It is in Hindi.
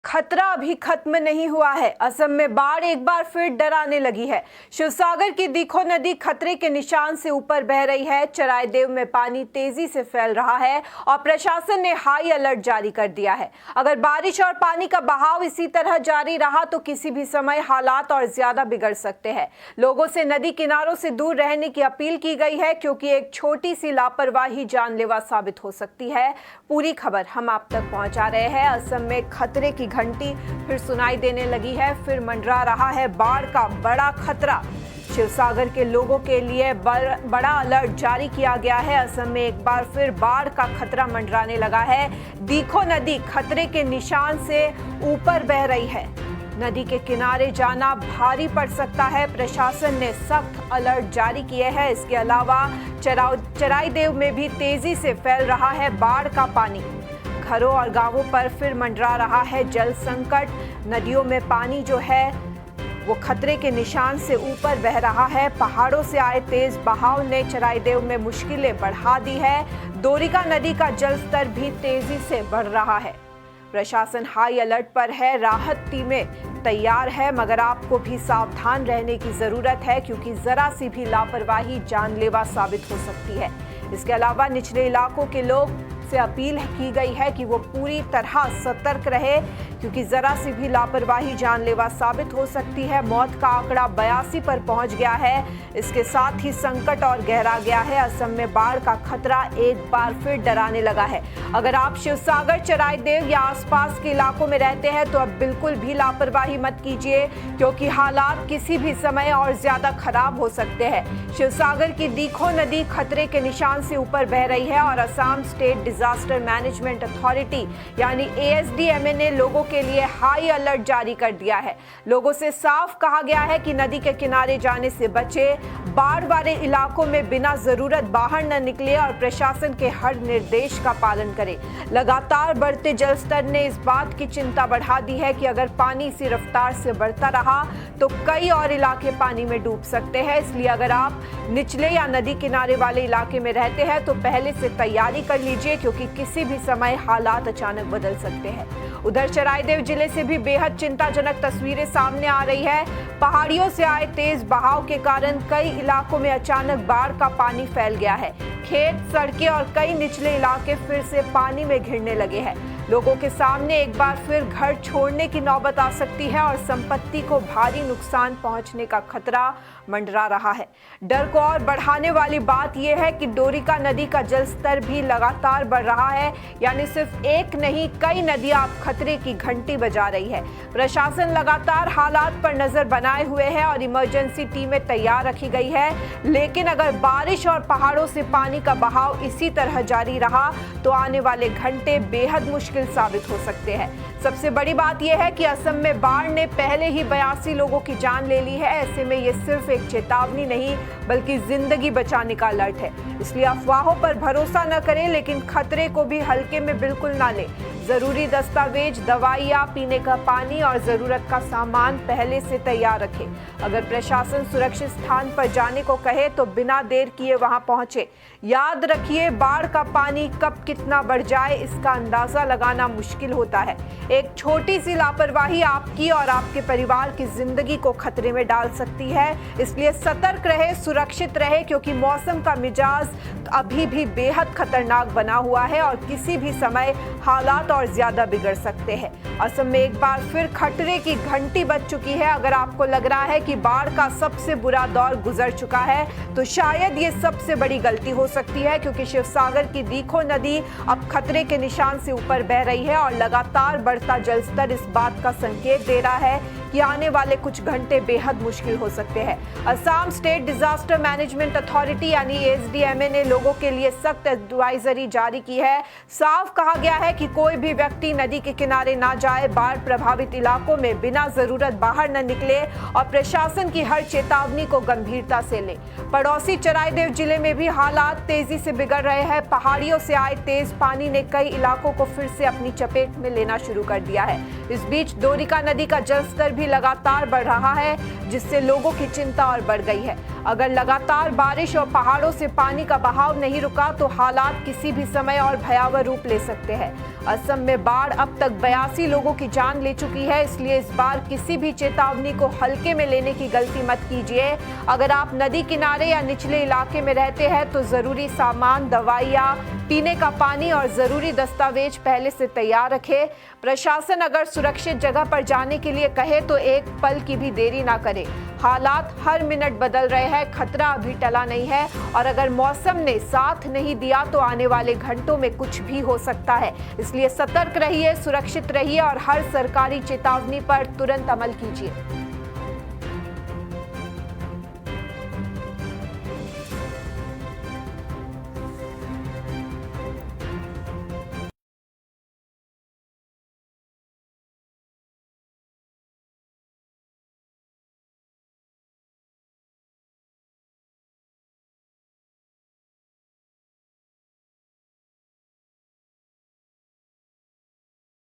खतरा अभी खत्म नहीं हुआ है। असम में बाढ़ एक बार फिर डराने लगी है। शिवसागर की दीखो नदी खतरे के निशान से ऊपर बह रही है। चराईदेव में पानी तेजी से फैल रहा है और प्रशासन ने हाई अलर्ट जारी कर दिया है। अगर बारिश और पानी का बहाव इसी तरह जारी रहा तो किसी भी समय हालात और ज्यादा बिगड़ सकते हैं। लोगों से नदी किनारों से दूर रहने की अपील की गई है, क्योंकि एक छोटी सी लापरवाही जानलेवा साबित हो सकती है। पूरी खबर हम आप तक पहुंचा रहे हैं। असम में खतरे की घंटी फिर सुनाई देने लगी है। फिर मंडरा रहा है बाढ़ का बड़ा खतरा। शिवसागर के लोगों के लिए बड़ा अलर्ट जारी किया गया है। असम में एक बार फिर बाढ़ का खतरा मंडराने लगा है। दीखो नदी खतरे के निशान से ऊपर बह रही है। नदी के किनारे जाना भारी पड़ सकता है। प्रशासन ने सख्त अलर्ट जारी किए हैं। इसके अलावा चराईदेव में भी तेजी से फैल रहा है बाढ़ का पानी। घरों और गांवों पर फिर मंडरा रहा है जल संकट। नदियों में पानी जो है वो खतरे के निशान से ऊपर बह रहा है। पहाड़ों से आए तेज बहाव ने चराईदेव में मुश्किलें बढ़ा दी है। दोरिका नदी का जलस्तर भी तेजी से बढ़ रहा है। प्रशासन हाई अलर्ट पर है। राहत टीमें तैयार है, मगर आपको भी सावधान रहने की जरूरत है, क्योंकि जरा सी भी लापरवाही जानलेवा साबित हो सकती है। इसके अलावा निचले इलाकों के लोग से अपील की गई है कि वो पूरी तरह सतर्क रहे, क्योंकि जरा सी भी लापरवाही जानलेवा साबित हो सकती है। मौत का आंकड़ा 82 पर पहुंच गया है। इसके साथ ही संकट और गहरा गया है। असम में बाढ़ का खतरा एक बार फिर डराने लगा है। अगर आप शिवसागर, चराईदेव या आसपास के इलाकों में रहते हैं तो अब बिल्कुल भी लापरवाही मत कीजिए, क्योंकि हालात किसी भी समय और ज्यादा खराब हो सकते हैं। शिवसागर की दीखो नदी खतरे के निशान से ऊपर बह रही है और Assam state disaster management authority यानी ASDMA ने लोगों के लिए हाई अलर्ट जारी कर दिया है। लोगों से साफ कहा गया है कि नदी के किनारे जाने से बचे, बाढ़ वाले इलाकों में बिना जरूरत बाहर न निकले और प्रशासन के हर निर्देश का पालन करें। लगातार बढ़ते जलस्तर ने इस बात की चिंता बढ़ा दी है कि अगर पानी इसी रफ्तार से बढ़ता रहा तो कई और इलाके पानी में डूब सकते हैं। इसलिए अगर आप निचले या नदी किनारे वाले इलाके में रहते हैं तो पहले से तैयारी कर लीजिए, क्योंकि किसी भी समय हालात अचानक बदल सकते हैं। उधर चराईदेव जिले से भी बेहद चिंताजनक तस्वीरें सामने आ रही है। पहाड़ियों से आए तेज बहाव के कारण कई इलाकों में अचानक बाढ़ का पानी फैल गया है। खेत, सड़कें और कई निचले इलाके फिर से पानी में घिरने लगे हैं। लोगों के सामने एक बार फिर घर छोड़ने की नौबत आ सकती है और संपत्ति को भारी नुकसान पहुंचने का खतरा मंडरा रहा है। डर को और बढ़ाने वाली बात यह है कि दोरिका नदी का जलस्तर भी लगातार बढ़ रहा है, यानी सिर्फ एक नहीं कई नदियां अब खतरे की घंटी बजा रही है। प्रशासन लगातार हालात पर नजर बनाए हुए है और इमरजेंसी टीमें तैयार रखी गई है। लेकिन अगर बारिश और पहाड़ों से पानी का बहाव इसी तरह जारी रहा तो आने वाले घंटे बेहद मुश्किल साबित हो सकते हैं। सबसे बड़ी बात यह है कि असम में बाढ़ ने पहले ही 82 लोगों की जान ले ली है। ऐसे में ये सिर्फ एक चेतावनी नहीं बल्कि जिंदगी बचाने का अलर्ट है। इसलिए अफवाहों पर भरोसा न करें, लेकिन खतरे को भी हल्के में बिल्कुल ना लें। जरूरी दस्तावेज, दवाइयाँ, पीने का पानी और जरूरत का सामान पहले से तैयार रखें। अगर प्रशासन सुरक्षित स्थान पर जाने को कहे तो बिना देर किए वहां पहुंचे। याद रखिए, बाढ़ का पानी कब कितना बढ़ जाए इसका अंदाजा लगाना मुश्किल होता है। एक छोटी सी लापरवाही आपकी और आपके परिवार की जिंदगी को खतरे में डाल सकती है। इसलिए सतर्क रहे, सुरक्षित रहे, क्योंकि मौसम का मिजाज अभी भी बेहद खतरनाक बना हुआ है और किसी भी समय हालात और ज्यादा बिगड़ सकते हैं। असम में एक बार फिर खतरे की घंटी बज चुकी है। अगर आपको लग रहा है कि बाढ़ का सबसे बुरा दौर गुजर चुका है तो शायद ये सबसे बड़ी गलती हो सकती है, क्योंकि शिवसागर की दीखो नदी अब खतरे के निशान से ऊपर बह रही है और लगातार बढ़ता जलस्तर इस बात का संकेत दे रहा है कि आने वाले कुछ घंटे बेहद मुश्किल हो सकते हैं। Assam state disaster management authority यानी ASDMA ने लोगों के लिए सख्त एडवाइजरी जारी की है। साफ कहा गया है कि कोई भी व्यक्ति नदी के किनारे ना जाए, बाढ़ प्रभावित इलाकों में बिना जरूरत बाहर न निकले और प्रशासन की हर चेतावनी को गंभीरता से ले। पड़ोसी चराईदेव जिले में भी हालात तेजी से बिगड़ रहे हैं। पहाड़ियों से आए तेज पानी ने कई इलाकों को फिर से अपनी चपेट में लेना शुरू कर दिया है। इस बीच दोरिका नदी का जलस्तर भी लगातार बढ़ रहा है, जिससे लोगों की चिंता और बढ़ गई है। अगर लगातार बारिश और पहाड़ों से पानी का बहाव नहीं रुका तो हालात किसी भी समय और भयावह रूप ले सकते हैं। असम में बाढ़ अब तक 82 लोगों की जान ले चुकी है, इसलिए इस बार किसी भी चेतावनी को हल्के में लेने की गलती मत कीजिए। अगर आप नदी किनारे या निचले इलाके में रहते हैं तो जरूरी सामान, दवाइयाँ, पीने का पानी और जरूरी दस्तावेज पहले से तैयार रखें। प्रशासन अगर सुरक्षित जगह पर जाने के लिए कहे तो एक पल की भी देरी ना करें। हालात हर मिनट बदल रहे हैं, खतरा अभी टला नहीं है और अगर मौसम ने साथ नहीं दिया तो आने वाले घंटों में कुछ भी हो सकता है। इसलिए सतर्क रहिए, सुरक्षित रहिए और हर सरकारी चेतावनी पर तुरंत अमल कीजिए।